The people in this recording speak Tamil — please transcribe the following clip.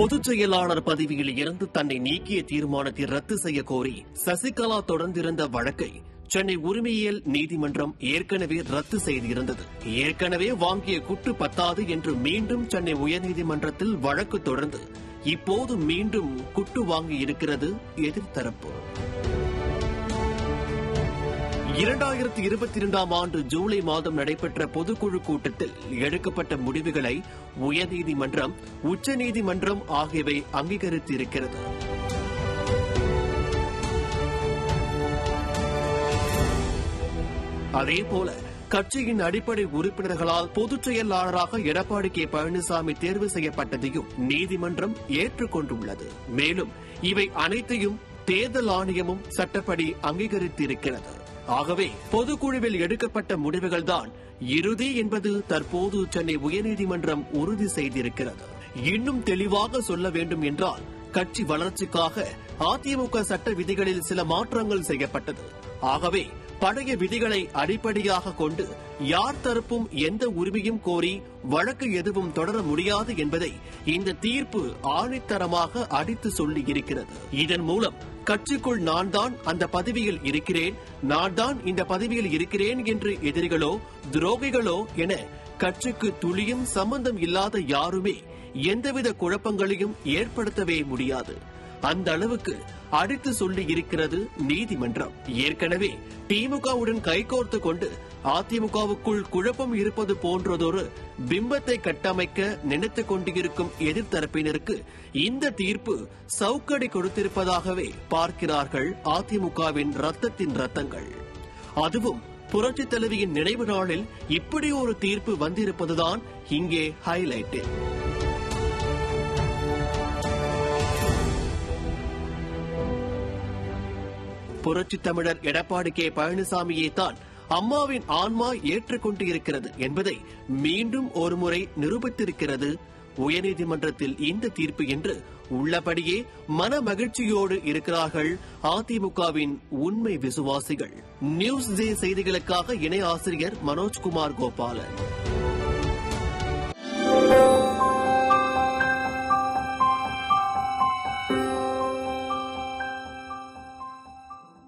பொதுச் செயலாளர் பதவியில் இருந்து தன்னை நீக்கிய தீர்மானத்தை ரத்து செய்ய கோரி சசிகலா தொடர்ந்திருந்த வழக்கை சென்னை உரிமையியல் நீதிமன்றம் ஏற்கனவே ரத்து செய்திருந்தது. ஏற்கனவே வாங்கிய குட்டு பத்தாது என்று மீண்டும் சென்னை உயர்நீதிமன்றத்தில் வழக்கு தொடர்ந்து இப்போது மீண்டும் குட்டு வாங்கியிருக்கிறது எதிர்த்தரப்பு. 2022ஆம் ஆண்டு ஜூலை மாதம் நடைபெற்ற பொதுக்குழு கூட்டத்தில் எடுக்கப்பட்ட முடிவுகளை உயர்நீதிமன்றம், உச்சநீதிமன்றம் ஆகியவை அங்கீகரித்திருக்கிறது. அதேபோல கட்சியின் அடிப்படை உறுப்பினர்களால் பொதுச் செயலாளராக எடப்பாடி கே. பழனிசாமி தேர்வு செய்யப்பட்டதையும் நீதிமன்றம் ஏற்றுக்கொண்டுள்ளது. மேலும் இவை அனைத்தையும் தேர்தல் ஆணையமும் சட்டப்படி அங்கீகரித்திருக்கிறது. ஆகவே பொதுக்குழுவில் எடுக்கப்பட்ட முடிவுகள்தான் இறுதி என்பது தற்போது சென்னை உயர்நீதிமன்றம் உறுதி செய்திருக்கிறது. இன்னும் தெளிவாக சொல்ல வேண்டும் என்றால், கட்சி வளர்ச்சிக்காக அதிமுக சட்ட விதிகளில் சில மாற்றங்கள் செய்யப்பட்டது. ஆகவே பழைய விதிகளை அடிப்படையாக கொண்டு யார் தரப்பும் எந்த உரிமையும் கோரி வழக்கு எதுவும் தொடர முடியாது என்பதை இந்த தீர்ப்பு ஆணித்தரமாக அடித்து சொல்லி இருக்கிறது. இதன் மூலம் கட்சிக்குள் நான் தான் அந்த பதவியில் இருக்கிறேன், நான் தான் இந்த பதவியில் இருக்கிறேன் என்று எதிரிகளோ துரோகிகளோ என கட்சிக்கு துளியும் சம்பந்தம் இல்லாத யாருமே எந்தவித குழப்பங்களையும் ஏற்படுத்தவே முடியாது. அந்த அளவுக்கு அடித்து சொல்லி இருக்கிறது நீதிமன்றம். ஏற்கனவே திமுகவுடன் கைகோர்த்து கொண்டு அதிமுகவுக்குள் குழப்பம் இருப்பது போன்றதொரு பிம்பத்தை கட்டமைக்க நினைத்துக் கொண்டிருக்கும் எதிர்த்தரப்பினருக்கு இந்த தீர்ப்பு சவுக்கடி கொடுத்திருப்பதாகவே பார்க்கிறார்கள் அதிமுகவின் ரத்தத்தின் ரத்தங்கள். அதுவும் புரட்சித் தலைவியின் நினைவு நாளில் இப்படி ஒரு தீர்ப்பு வந்திருப்பதுதான் இங்கே ஹைலைட். புரட்சித் தமிழர் எடப்பாடி கே. பழனிசாமியை தான் அம்மாவின் ஆன்மா ஏற்றுக்கொண்டு இருக்கிறது என்பதை மீண்டும் ஒருமுறை நிரூபித்திருக்கிறது உயர்நீதிமன்றத்தில் இந்த தீர்ப்பு என்று உள்ளபடியே மன மகிழ்ச்சியோடு இருக்கிறார்கள் அதிமுகவின் உண்மை விசுவாசிகள். நியூஸ் ஜே செய்திகளுக்காக இணை ஆசிரியர் மனோஜ்குமார் கோபாலன்.